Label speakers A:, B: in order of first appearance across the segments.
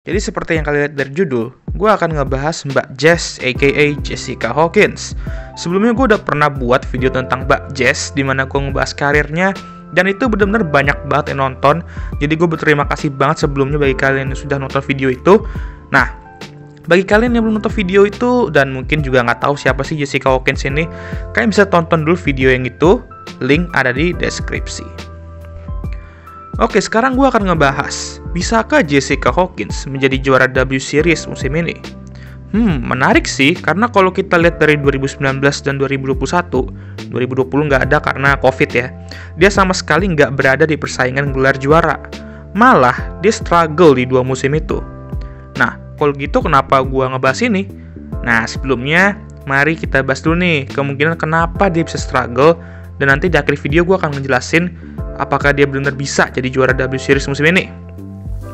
A: Jadi seperti yang kalian lihat dari judul, gue akan ngebahas Mbak Jess aka Jessica Hawkins. Sebelumnya gue udah pernah buat video tentang Mbak Jess, dimana gue ngebahas karirnya, dan itu benar-benar banyak banget yang nonton. Jadi gue berterima kasih banget sebelumnya bagi kalian yang sudah nonton video itu. Nah, bagi kalian yang belum nonton video itu, dan mungkin juga nggak tahu siapa sih Jessica Hawkins ini, kalian bisa tonton dulu video yang itu, link ada di deskripsi. Oke, sekarang gue akan ngebahas, bisakah Jessica Hawkins menjadi juara W Series musim ini? Menarik sih, karena kalau kita lihat dari 2019 dan 2021, 2020 nggak ada karena COVID ya, dia sama sekali nggak berada di persaingan gelar juara. Malah, dia struggle di 2 musim itu. Nah, kalau gitu kenapa gue ngebahas ini? Nah, sebelumnya, mari kita bahas dulu nih, kemungkinan kenapa dia bisa struggle, dan nanti di akhir video gue akan ngejelasin apakah dia benar-benar bisa jadi juara W Series musim ini.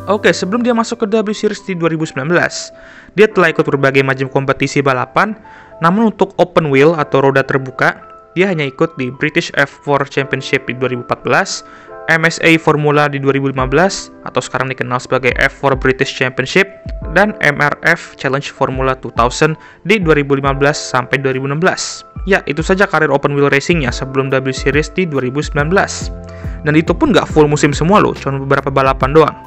A: Oke, sebelum dia masuk ke W Series di 2019, dia telah ikut berbagai macam kompetisi balapan, namun untuk open wheel atau roda terbuka, dia hanya ikut di British F4 Championship di 2014, MSA Formula di 2015, atau sekarang dikenal sebagai F4 British Championship, dan MRF Challenge Formula 2000 di 2015 sampai 2016. Ya, itu saja karir open wheel racingnya sebelum W Series di 2019. Dan itu pun nggak full musim semua loh, cuma beberapa balapan doang.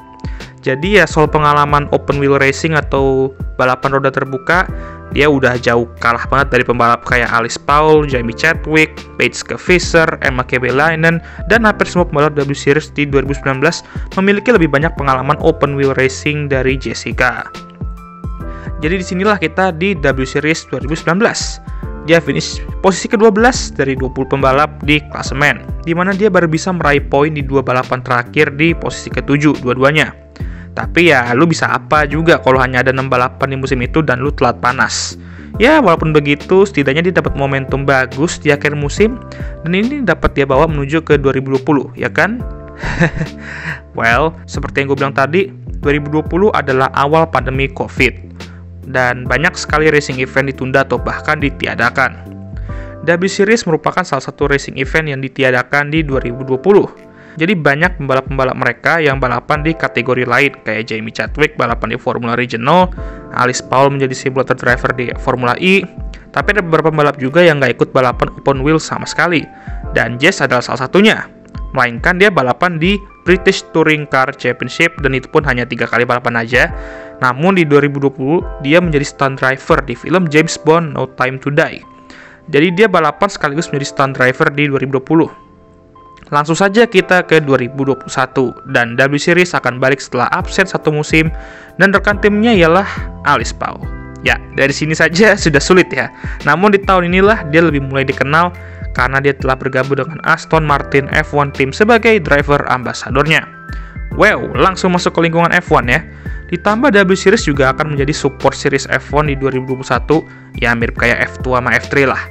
A: Jadi ya soal pengalaman open wheel racing atau balapan roda terbuka, dia udah jauh kalah banget dari pembalap kayak Alice Paul, Jamie Chadwick, Paige Fisher, Emma Kovalainen, dan hampir semua pembalap W Series di 2019 memiliki lebih banyak pengalaman open wheel racing dari Jessica. Jadi disinilah kita di W Series 2019. Dia finish posisi ke-12 dari 20 pembalap di klasemen, di mana dia baru bisa meraih poin di 2 balapan terakhir di posisi ke-7 dua-duanya. Tapi ya, lu bisa apa juga kalau hanya ada 6 balapan di musim itu dan lu telat panas. Ya, walaupun begitu, setidaknya dia dapat momentum bagus di akhir musim, dan ini dapat dia bawa menuju ke 2020, ya kan? Well, seperti yang gue bilang tadi, 2020 adalah awal pandemi COVID. Dan banyak sekali racing event ditunda atau bahkan ditiadakan. W Series merupakan salah satu racing event yang ditiadakan di 2020. Jadi banyak pembalap-pembalap mereka yang balapan di kategori lain, kayak Jamie Chadwick balapan di Formula Regional, Alice Paul menjadi simulator driver di Formula E, tapi ada beberapa pembalap juga yang nggak ikut balapan open wheel sama sekali. Dan Jess adalah salah satunya. Melainkan dia balapan di British Touring Car Championship, dan itu pun hanya 3 kali balapan aja. Namun di 2020, dia menjadi stunt driver di film James Bond No Time to Die. Jadi dia balapan sekaligus menjadi stunt driver di 2020. Langsung saja kita ke 2021, dan W Series akan balik setelah absen 1 musim, dan rekan timnya ialah Alice Paul. Ya, dari sini saja sudah sulit ya. Namun di tahun inilah dia lebih mulai dikenal, karena dia telah bergabung dengan Aston Martin F1 Team sebagai driver ambasadornya. Wow, langsung masuk ke lingkungan F1 ya. Ditambah W Series juga akan menjadi support series F1 di 2021, ya mirip kayak F2 sama F3 lah.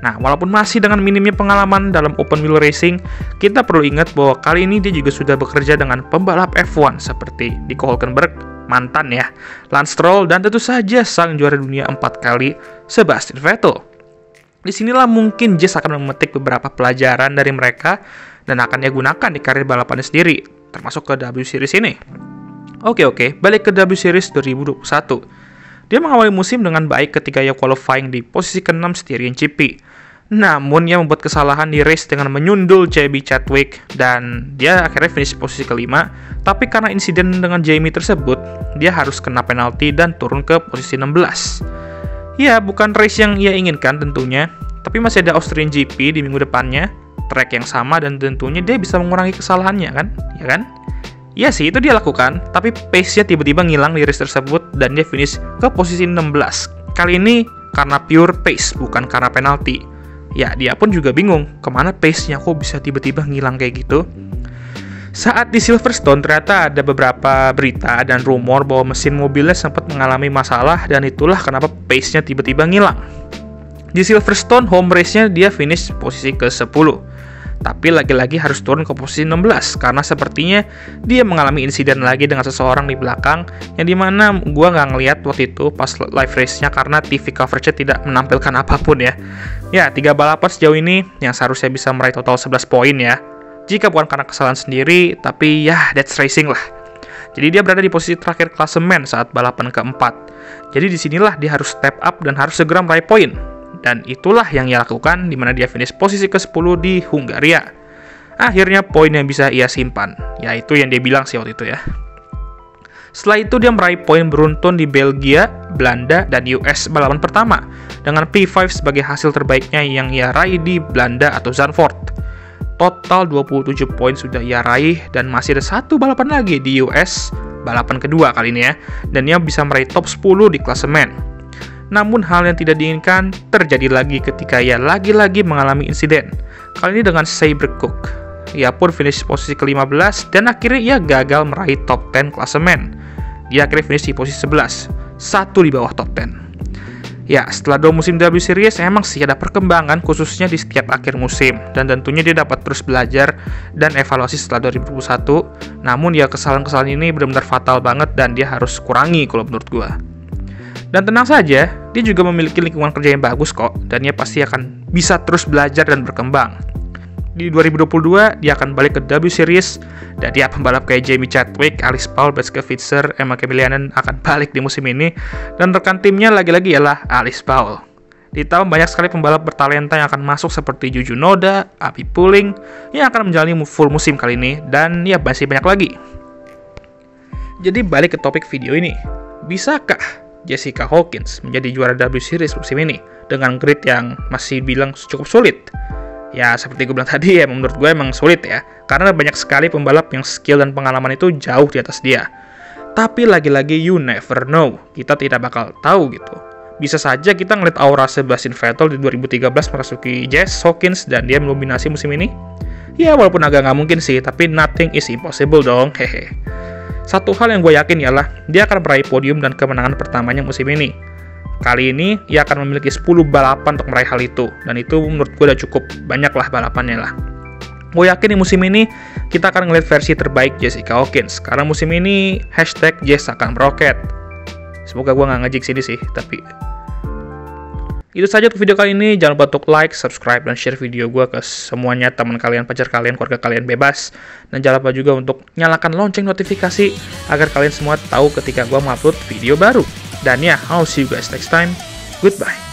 A: Nah, walaupun masih dengan minimnya pengalaman dalam open wheel racing, kita perlu ingat bahwa kali ini dia juga sudah bekerja dengan pembalap F1 seperti Nico Hülkenberg, mantan ya, Lance Stroll, dan tentu saja sang juara dunia 4 kali, Sebastian Vettel. Disinilah mungkin Jess akan memetik beberapa pelajaran dari mereka dan akan dia gunakan di karir balapannya sendiri, termasuk ke W Series ini. Oke, balik ke W Series 2021. Dia mengawali musim dengan baik ketika ia qualifying di posisi ke-6 Styrian GP. Namun ia membuat kesalahan di race dengan menyundul Jamie Chadwick, dan dia akhirnya finish posisi ke-5. Tapi karena insiden dengan Jamie tersebut, dia harus kena penalti dan turun ke posisi 16. Ya, bukan race yang ia inginkan tentunya, tapi masih ada Austrian GP di minggu depannya, track yang sama, dan tentunya dia bisa mengurangi kesalahannya kan, ya kan? Ya sih, itu dia lakukan, tapi pace-nya tiba-tiba ngilang di race tersebut dan dia finish ke posisi 16. Kali ini karena pure pace, bukan karena penalti. Ya, dia pun juga bingung, kemana pace-nya kok bisa tiba-tiba ngilang kayak gitu. Saat di Silverstone, ternyata ada beberapa berita dan rumor bahwa mesin mobilnya sempat mengalami masalah, dan itulah kenapa pace-nya tiba-tiba ngilang. Di Silverstone, home race-nya dia finish posisi ke-10. Tapi lagi-lagi harus turun ke posisi 16 karena sepertinya dia mengalami insiden lagi dengan seseorang di belakang, yang dimana gue nggak ngeliat waktu itu pas live race-nya karena TV coverage-nya tidak menampilkan apapun ya. Ya, 3 balapan sejauh ini yang seharusnya bisa meraih total 11 poin ya. Jika bukan karena kesalahan sendiri, tapi ya that's racing lah. Jadi dia berada di posisi terakhir klasemen saat balapan keempat. Jadi disinilah dia harus step up dan harus segera meraih poin. Dan itulah yang ia lakukan, di mana dia finish posisi ke-10 di Hungaria. Akhirnya poin yang bisa ia simpan, yaitu yang dia bilang sih waktu itu ya. Setelah itu dia meraih poin beruntun di Belgia, Belanda, dan US balapan pertama, dengan P5 sebagai hasil terbaiknya yang ia raih di Belanda atau Zandvoort. Total 27 poin sudah ia raih, dan masih ada satu balapan lagi di US, balapan kedua kali ini ya, dan ia bisa meraih top 10 di klasemen. Namun hal yang tidak diinginkan terjadi lagi ketika ia lagi-lagi mengalami insiden, kali ini dengan Sabercook. Ia pun finish posisi ke-15 dan akhirnya ia gagal meraih top 10 klasemen. Dia akhirnya finish di posisi 11, satu di bawah top 10. Ya, setelah 2 musim W Series emang sih ada perkembangan khususnya di setiap akhir musim, dan tentunya dia dapat terus belajar dan evaluasi setelah 2021. Namun ya kesalahan-kesalahan ini benar-benar fatal banget dan dia harus kurangi kalau menurut gua. Dan tenang saja, dia juga memiliki lingkungan kerja yang bagus kok, dan dia pasti akan bisa terus belajar dan berkembang. Di 2022, dia akan balik ke W Series, dan dia pembalap kayak Jamie Chadwick, Alex Paul, Brad Switzer, Emma Kemilianen akan balik di musim ini, dan rekan timnya lagi-lagi ialah Alex Paul. Ditambah banyak sekali pembalap bertalenta yang akan masuk seperti Yuji Noda, Abi Pulling, yang akan menjalani full musim kali ini, dan ya masih banyak lagi. Jadi balik ke topik video ini, bisakah Jessica Hawkins menjadi juara W Series musim ini dengan grid yang masih bilang cukup sulit? Ya, seperti gue bilang tadi ya, menurut gue emang sulit ya, karena banyak sekali pembalap yang skill dan pengalaman itu jauh di atas dia. Tapi lagi-lagi you never know, kita tidak bakal tahu gitu. Bisa saja kita ngeliat aura Sebastian Vettel di 2013 merasuki Jess Hawkins dan dia mendominasi musim ini. Ya, walaupun agak nggak mungkin sih, tapi nothing is impossible dong, hehe. Satu hal yang gue yakin ialah dia akan meraih podium dan kemenangan pertamanya musim ini. Kali ini, ia akan memiliki 10 balapan untuk meraih hal itu, dan itu menurut gue udah cukup banyak lah balapannya lah. Gue yakin di musim ini, kita akan ngeliat versi terbaik Jessica Hawkins, karena musim ini, #Jess akan meroket. Semoga gue nggak ngejik sini sih, tapi... Itu saja untuk video kali ini, jangan lupa untuk like, subscribe, dan share video gue ke semuanya, teman kalian, pacar kalian, keluarga kalian bebas. Dan jangan lupa juga untuk nyalakan lonceng notifikasi, agar kalian semua tahu ketika gue mau upload video baru. Dan ya, I'll see you guys next time. Goodbye.